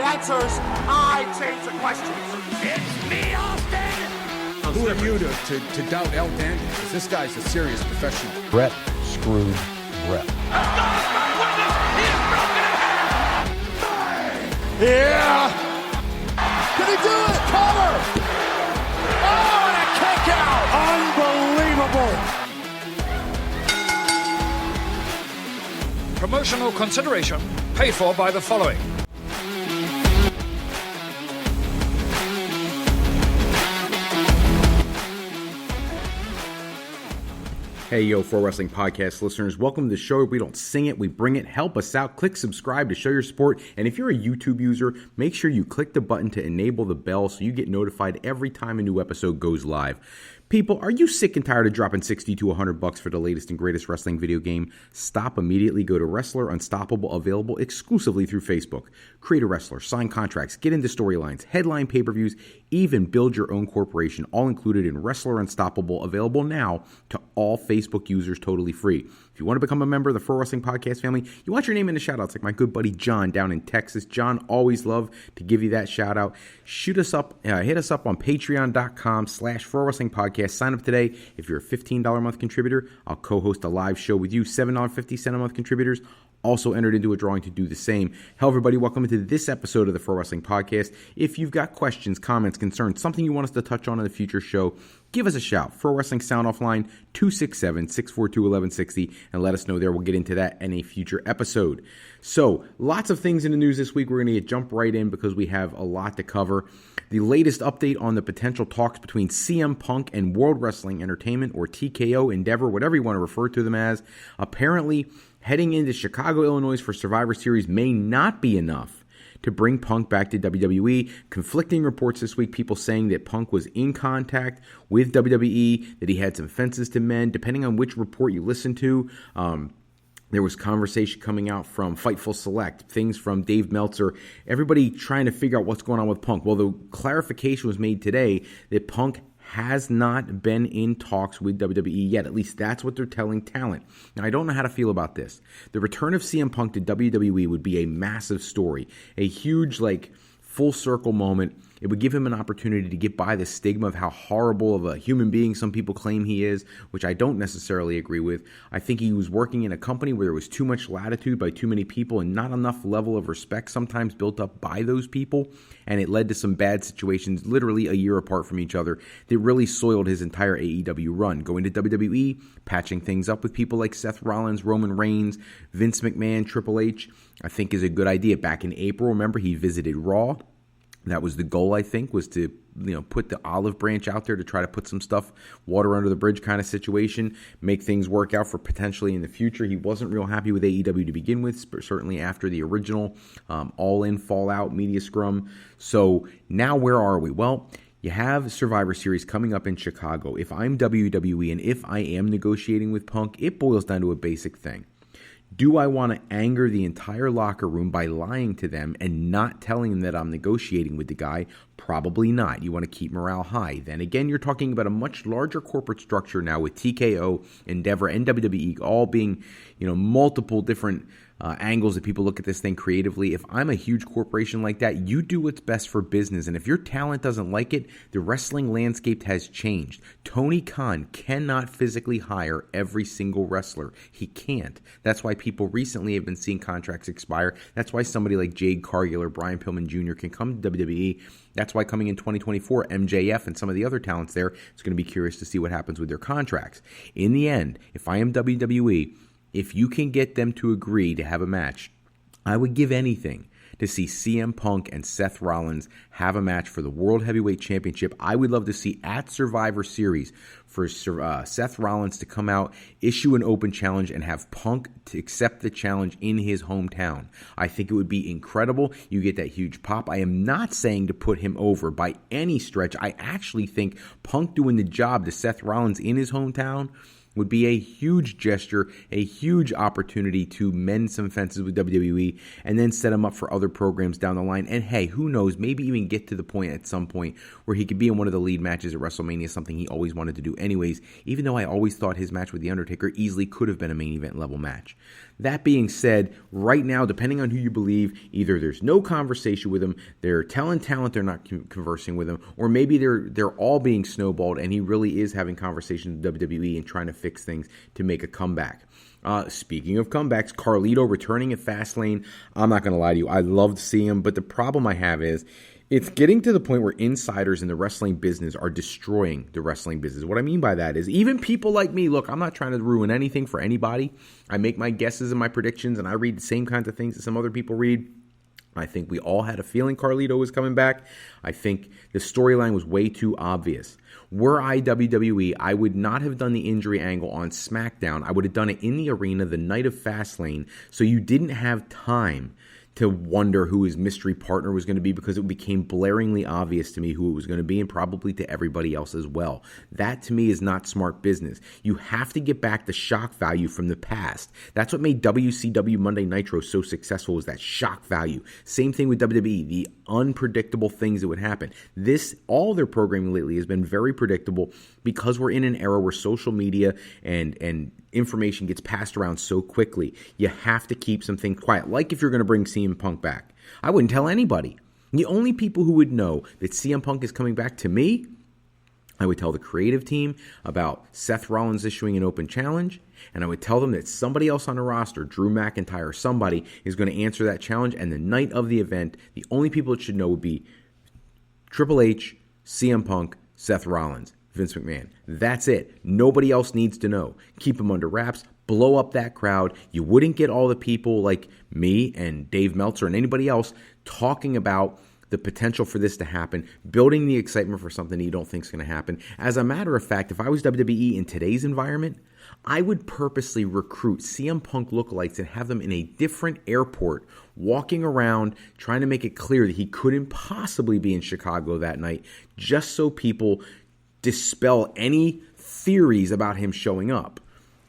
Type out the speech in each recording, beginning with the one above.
answers, I change the questions. It's me, Austin! Who are you to doubt El Dandy? Because this guy's a serious professional. Brett screwed Brett. Yeah! Can he do it? Cover! Oh, and a kick out! Unbelievable! Promotional consideration paid for by the following. Hey, yo, Pro Wrestling Podcast listeners, welcome to the show. We don't sing it, we bring it. Help us out. Click subscribe to show your support. And if you're a YouTube user, make sure you click the button to enable the bell so you get notified every time a new episode goes live. People, are you sick and tired of dropping $60 to $100 for the latest and greatest wrestling video game? Stop immediately. Go to Wrestler Unstoppable, available exclusively through Facebook. Create a wrestler, sign contracts, get into storylines, headline pay-per-views, even build your own corporation, all included in Wrestler Unstoppable, available now to all Facebook users totally free. If you want to become a member of the Pro Wrestling Podcast family, you want your name in the shout-outs like my good buddy John down in Texas. John, always love to give you that shout-out. Shoot us up, hit us up on patreon.com/Pro Wrestling Podcast. Sign up today. If you're a $15 a month contributor, I'll co-host a live show with you. $7.50 a month contributors also entered into a drawing to do the same. Hello, everybody. Welcome to this episode of the Pro Wrestling Podcast. If you've got questions, comments, concerns, something you want us to touch on in the future show, give us a shout. Pro Wrestling Sound Off Line 267-642-1160, and let us know there. We'll get into that in a future episode. So, lots of things in the news this week. We're going to jump right in because we have a lot to cover. The latest update on the potential talks between CM Punk and World Wrestling Entertainment, or TKO, Endeavor, whatever you want to refer to them as. Apparently, heading into Chicago, Illinois for Survivor Series may not be enough to bring Punk back to WWE. Conflicting reports this week, people saying that Punk was in contact with WWE, that he had some fences to mend. Depending on which report you listen to, there was conversation coming out from Fightful Select, things from Dave Meltzer, everybody trying to figure out what's going on with Punk. Well, the clarification was made today that Punk has not been in talks with WWE yet. At least that's what they're telling talent. Now, I don't know how to feel about this. The return of CM Punk to WWE would be a massive story, a huge, full circle moment. It would give him an opportunity to get by the stigma of how horrible of a human being some people claim he is, which I don't necessarily agree with. I think he was working in a company where there was too much latitude by too many people and not enough level of respect sometimes built up by those people, and it led to some bad situations literally a year apart from each other that really soiled his entire AEW run. Going to WWE, patching things up with people like Seth Rollins, Roman Reigns, Vince McMahon, Triple H, I think is a good idea. Back in April, remember, he visited Raw. That was the goal, I think, was to put the olive branch out there to try to put some stuff, water under the bridge kind of situation, make things work out for potentially in the future. He wasn't real happy with AEW to begin with, certainly after the original all-in fallout media scrum. So now where are we? Well, you have Survivor Series coming up in Chicago. If I'm WWE and if I am negotiating with Punk, it boils down to a basic thing. Do I want to anger the entire locker room by lying to them and not telling them that I'm negotiating with the guy? Probably not. You want to keep morale high. Then again, you're talking about a much larger corporate structure now with TKO, Endeavor, and WWE all being, multiple different angles that people look at this thing creatively. If I'm a huge corporation like that, you do what's best for business. And if your talent doesn't like it, the wrestling landscape has changed. Tony Khan cannot physically hire every single wrestler. He can't. That's why people recently have been seeing contracts expire. That's why somebody like Jade Cargill or Brian Pillman Jr. can come to WWE. That's why coming in 2024, MJF and some of the other talents there, it's going to be curious to see what happens with their contracts. In the end, if I am WWE, if you can get them to agree to have a match, I would give anything to see CM Punk and Seth Rollins have a match for the World Heavyweight Championship. I would love to see at Survivor Series for Seth Rollins to come out, issue an open challenge, and have Punk to accept the challenge in his hometown. I think it would be incredible. You get that huge pop. I am not saying to put him over by any stretch. I actually think Punk doing the job to Seth Rollins in his hometown would be a huge gesture, a huge opportunity to mend some fences with WWE and then set him up for other programs down the line. And hey, who knows, maybe even get to the point at some point where he could be in one of the lead matches at WrestleMania, something he always wanted to do anyways, even though I always thought his match with The Undertaker easily could have been a main event level match. That being said, right now, depending on who you believe, either there's no conversation with him, they're telling talent they're not conversing with him, or maybe they're all being snowballed and he really is having conversations with WWE and trying to fix things to make a comeback. Speaking of comebacks, Carlito returning at Fastlane. I'm not going to lie to you, I love to see him, but the problem I have is it's getting to the point where insiders in the wrestling business are destroying the wrestling business. What I mean by that is even people like me, look, I'm not trying to ruin anything for anybody. I make my guesses and my predictions, and I read the same kinds of things that some other people read. I think we all had a feeling Carlito was coming back. I think the storyline was way too obvious. Were I WWE, I would not have done the injury angle on SmackDown. I would have done it in the arena the night of Fastlane, so you didn't have time to wonder who his mystery partner was going to be, because it became blaringly obvious to me who it was going to be, and probably to everybody else as well. That to me is not smart business. You have to get back the shock value from the past. That's what made WCW Monday Nitro so successful, was that shock value. Same thing with WWE, the unpredictable things that would happen. All their programming lately has been very predictable because we're in an era where social media and information gets passed around so quickly. You have to keep some things quiet. Like if you're going to bring CM Punk back, I wouldn't tell anybody. The only people who would know that CM Punk is coming back to me, I would tell the creative team about Seth Rollins issuing an open challenge, and I would tell them that somebody else on the roster, Drew McIntyre, somebody, is going to answer that challenge. And the night of the event, the only people that should know would be Triple H, CM Punk, Seth Rollins, Vince McMahon. That's it. Nobody else needs to know. Keep them under wraps. Blow up that crowd. You wouldn't get all the people like me and Dave Meltzer and anybody else talking about the potential for this to happen, building the excitement for something that you don't think is going to happen. As a matter of fact, if I was WWE in today's environment, I would purposely recruit CM Punk lookalikes and have them in a different airport, walking around, trying to make it clear that he couldn't possibly be in Chicago that night, just so people dispel any theories about him showing up.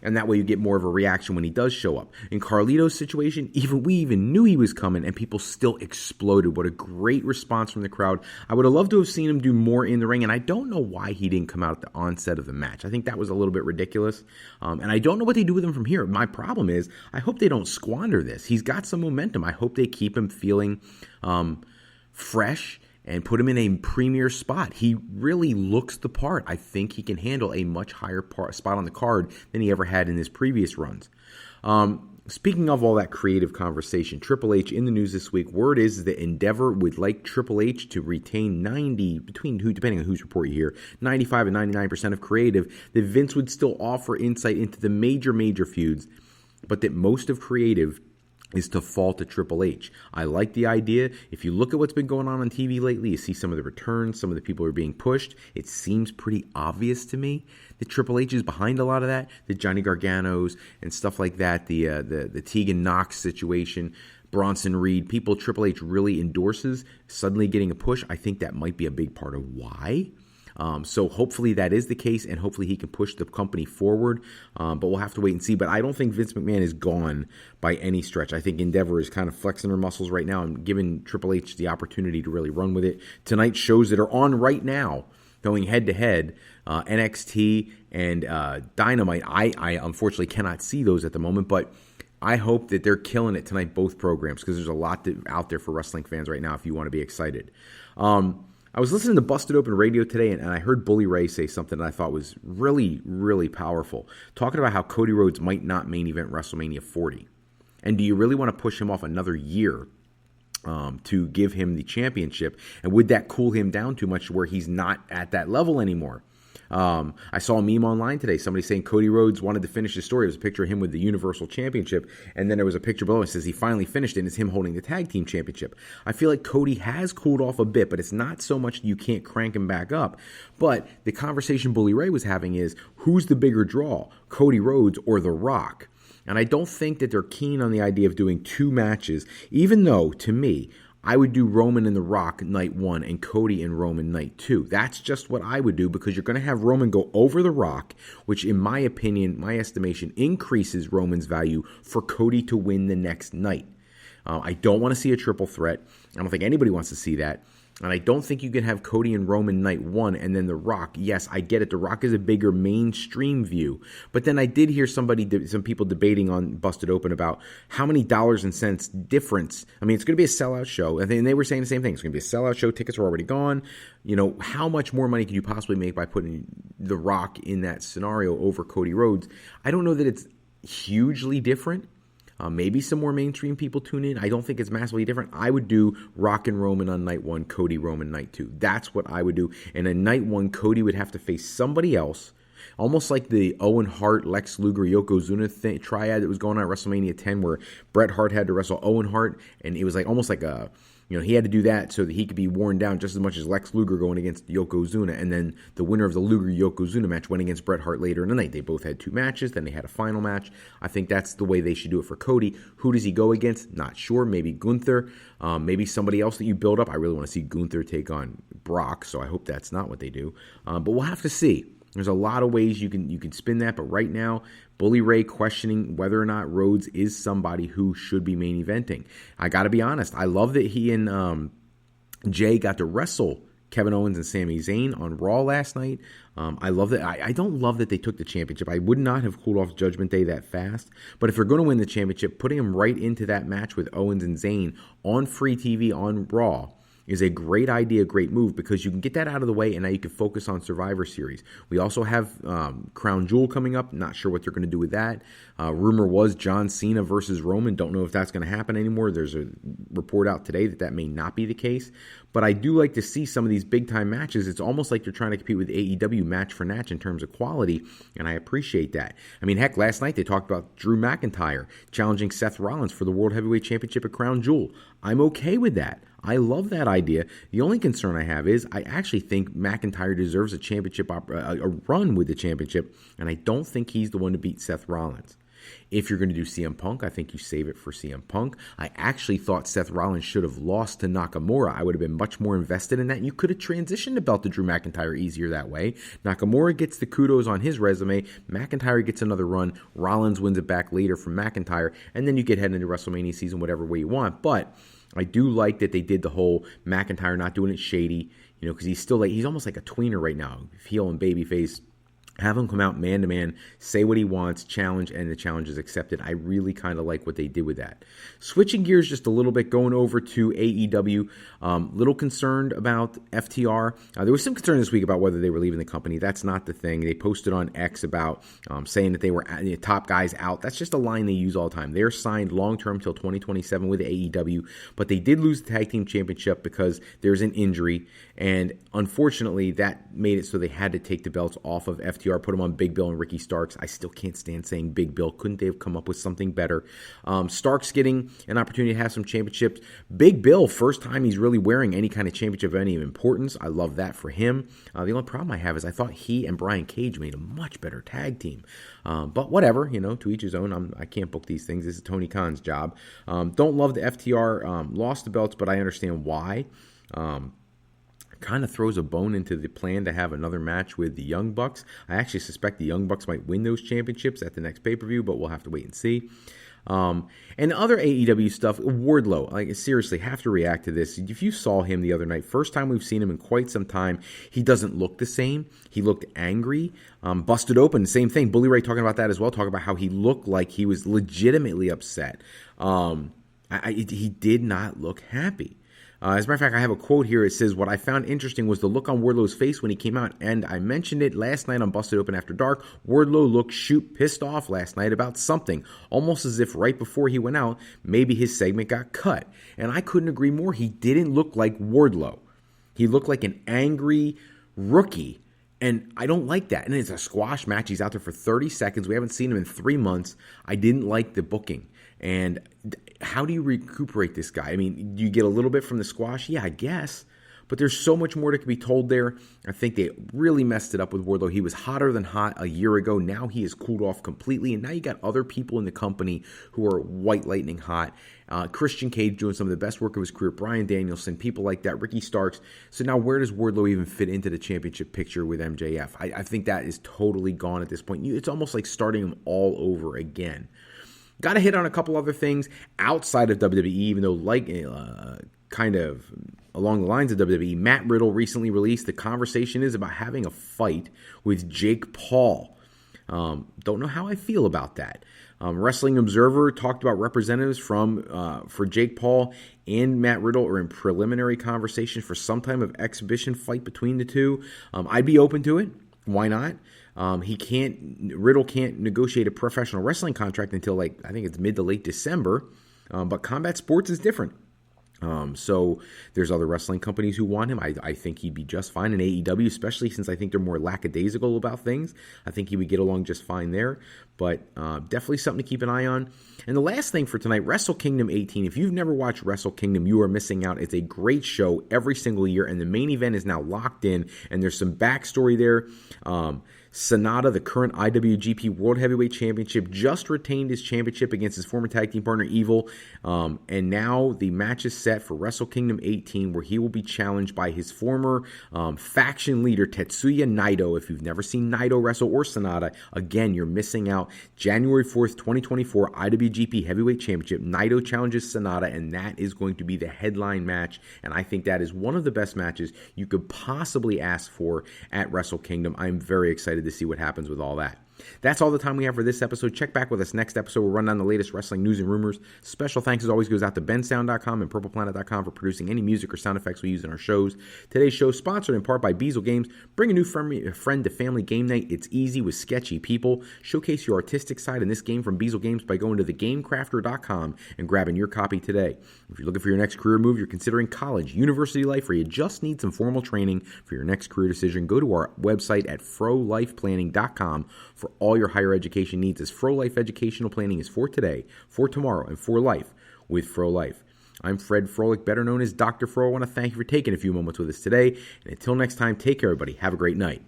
And that way you get more of a reaction when he does show up. In Carlito's situation, we even knew he was coming and people still exploded. What a great response from the crowd. I would have loved to have seen him do more in the ring, and I don't know why he didn't come out at the onset of the match. I think that was a little bit ridiculous. And I don't know what they do with him from here. My problem is, I hope they don't squander this. He's got some momentum. I hope they keep him feeling fresh and put him in a premier spot. He really looks the part. I think he can handle a much higher spot on the card than he ever had in his previous runs. Speaking of all that creative conversation, Triple H in the news this week. Word is that Endeavor would like Triple H to retain depending on whose report you hear, 95 and 99% of creative, that Vince would still offer insight into the major feuds, but that most of creative is to fall to Triple H. I like the idea. If you look at what's been going on TV lately, you see some of the returns, some of the people who are being pushed. It seems pretty obvious to me that Triple H is behind a lot of that. The Johnny Garganos and stuff like that, the Tegan Knox situation, Bronson Reed, people Triple H really endorses suddenly getting a push. I think that might be a big part of why. So hopefully that is the case, and hopefully he can push the company forward. But we'll have to wait and see. But I don't think Vince McMahon is gone by any stretch. I think Endeavor is kind of flexing their muscles right now and giving Triple H the opportunity to really run with it. Tonight's shows that are on right now, going head-to-head, NXT and Dynamite, I unfortunately cannot see those at the moment, but I hope that they're killing it tonight, both programs, because there's a lot out there for wrestling fans right now if you want to be excited. I was listening to Busted Open Radio today, and I heard Bully Ray say something that I thought was really, really powerful, talking about how Cody Rhodes might not main event WrestleMania 40. And do you really want to push him off another year to give him the championship? And would that cool him down too much where he's not at that level anymore? I saw a meme online today, somebody saying Cody Rhodes wanted to finish his story. It was a picture of him with the Universal Championship, and then there was a picture below that says he finally finished it, and it's him holding the Tag Team Championship. I feel like Cody has cooled off a bit, but it's not so much you can't crank him back up. But the conversation Bully Ray was having is, who's the bigger draw, Cody Rhodes or The Rock? And I don't think that they're keen on the idea of doing two matches, even though, to me, I would do Roman and The Rock night 1 and Cody and Roman night 2. That's just what I would do, because you're going to have Roman go over The Rock, which in my opinion, my estimation, increases Roman's value for Cody to win the next night. I don't want to see a triple threat. I don't think anybody wants to see that. And I don't think you can have Cody and Roman night 1 and then The Rock. Yes, I get it. The Rock is a bigger mainstream view. But then I did hear some people debating on Busted Open about how many dollars and cents difference. I mean, it's going to be a sellout show. And they were saying the same thing. It's going to be a sellout show. Tickets are already gone. You know, how much more money could you possibly make by putting The Rock in that scenario over Cody Rhodes? I don't know that it's hugely different. Maybe some more mainstream people tune in. I don't think it's massively different. I would do Rock and Roman on night 1, Cody Roman night 2. That's what I would do. And in night 1, Cody would have to face somebody else, almost like the Owen Hart, Lex Luger, Yokozuna triad that was going on at WrestleMania 10, where Bret Hart had to wrestle Owen Hart, and it was like almost like a, you know, he had to do that so that he could be worn down just as much as Lex Luger going against Yokozuna. And then the winner of the Luger-Yokozuna match went against Bret Hart later in the night. They both had 2 matches. Then they had a final match. I think that's the way they should do it for Cody. Who does he go against? Not sure. Maybe Gunther. Maybe somebody else that you build up. I really want to see Gunther take on Brock, so I hope that's not what they do. But we'll have to see. There's a lot of ways you can spin that, but right now, Bully Ray questioning whether or not Rhodes is somebody who should be main eventing. I got to be honest. I love that he and Jay got to wrestle Kevin Owens and Sami Zayn on Raw last night. I love that. I don't love that they took the championship. I would not have cooled off Judgment Day that fast. But if they're going to win the championship, putting them right into that match with Owens and Zayn on free TV on Raw is a great idea, great move, because you can get that out of the way and now you can focus on Survivor Series. We also have Crown Jewel coming up. Not sure what they're going to do with that. Rumor was John Cena versus Roman. Don't know if that's going to happen anymore. There's a report out today that may not be the case. But I do like to see some of these big-time matches. It's almost like they're trying to compete with AEW match for match in terms of quality, and I appreciate that. I mean, heck, last night they talked about Drew McIntyre challenging Seth Rollins for the World Heavyweight Championship at Crown Jewel. I'm okay with that. I love that idea. The only concern I have is I actually think McIntyre deserves a championship, a run with the championship, and I don't think he's the one to beat Seth Rollins. If you're going to do CM Punk, I think you save it for CM Punk. I actually thought Seth Rollins should have lost to Nakamura. I would have been much more invested in that. You could have transitioned the belt to Drew McIntyre easier that way. Nakamura gets the kudos on his resume. McIntyre gets another run. Rollins wins it back later from McIntyre. And then you get head into WrestleMania season whatever way you want. But I do like that they did the whole McIntyre not doing it shady, you know, because he's still like, he's almost like a tweener right now, heel and babyface. Have him come out man-to-man, say what he wants, challenge, and the challenge is accepted. I really kind of like what they did with that. Switching gears just a little bit, going over to AEW. Little concerned about FTR. There was some concern this week about whether they were leaving the company. That's not the thing. They posted on X about saying that they were top guys out. That's just a line they use all the time. They're signed long-term till 2027 with AEW, but they did lose the Tag Team Championship because there's an injury, and unfortunately, that made it so they had to take the belts off of FTR. Put them on Big Bill and Ricky Starks. I still can't stand saying Big Bill. Couldn't they have come up with something better? Starks getting an opportunity to have some championships. Big Bill, first time he's really wearing any kind of championship of any importance. I love that for him. The only problem I have is I thought he and Brian Cage made a much better tag team. But whatever, you know, to each his own. I can't book these things. This is Tony Khan's job. Don't love the FTR lost the belts, but I understand why. Kind of throws a bone into the plan to have another match with the Young Bucks. I actually suspect the Young Bucks might win those championships at the next pay-per-view, but we'll have to wait and see. And other AEW stuff, Wardlow, like seriously, have to react to this. If you saw him the other night, first time we've seen him in quite some time, he doesn't look the same. He looked angry, busted open, same thing. Bully Ray talking about that as well, talking about how he looked like he was legitimately upset. He did not look happy. As a matter of fact, I have a quote here. It says, "What I found interesting was the look on Wardlow's face when he came out, and I mentioned it last night on Busted Open After Dark. Wardlow looked pissed off last night about something, almost as if right before he went out, maybe his segment got cut." And I couldn't agree more. He didn't look like Wardlow. He looked like an angry rookie, and I don't like that. And it's a squash match. He's out there for 30 seconds. We haven't seen him in 3 months. I didn't like the booking. And how do you recuperate this guy? I mean, do you get a little bit from the squash? Yeah, I guess. But there's so much more that could be told there. I think they really messed it up with Wardlow. He was hotter than hot a year ago. Now he has cooled off completely. And now you got other people in the company who are white lightning hot. Christian Cage doing some of the best work of his career. Bryan Danielson, people like that. Ricky Starks. So now where does Wardlow even fit into the championship picture with MJF? I think that is totally gone at this point. It's almost like starting him all over again. Got to hit on a couple other things outside of WWE, even though kind of along the lines of WWE, Matt Riddle recently released the conversation is about having a fight with Jake Paul. Don't know how I feel about that. Wrestling Observer talked about representatives for Jake Paul and Matt Riddle are in preliminary conversations for some type of exhibition fight between the two. I'd be open to it. Why not? Riddle can't negotiate a professional wrestling contract until I think it's mid to late December. But combat sports is different. So there's other wrestling companies who want him. I think he'd be just fine in AEW, especially since I think they're more lackadaisical about things. I think he would get along just fine there, but definitely something to keep an eye on. And the last thing for tonight, Wrestle Kingdom 18. If you've never watched Wrestle Kingdom, you are missing out. It's a great show every single year, and the main event is now locked in, and there's some backstory there. Sonata, the current IWGP World Heavyweight Championship, just retained his championship against his former tag team partner Evil, and now the match is set for Wrestle Kingdom 18, where he will be challenged by his former faction leader Tetsuya Naito. If you've never seen Naito wrestle or Sonata, again, you're missing out. January 4th, 2024, IWGP Heavyweight Championship. Naito challenges Sonata, and that is going to be the headline match, and I think that is one of the best matches you could possibly ask for at Wrestle Kingdom. I'm very excited to see what happens with all that. That's all the time we have for this episode. Check back with us next episode. We'll run down the latest wrestling news and rumors. Special thanks as always goes out to bensound.com and purpleplanet.com for producing any music or sound effects we use in our shows. Today's show is sponsored in part by Beazle Games. Bring a new friend to family game night. It's easy with sketchy people. Showcase your artistic side in this game from Beazle Games by going to thegamecrafter.com and grabbing your copy today. If you're looking for your next career move, you're considering college, university life, or you just need some formal training for your next career decision, go to our website at frolifeplanning.com for all your higher education needs, as Fro Life Educational Planning is for today, for tomorrow, and for life with Fro Life. I'm Fred Froelich, better known as Dr. Fro. I want to thank you for taking a few moments with us today. And until next time, take care, everybody. Have a great night.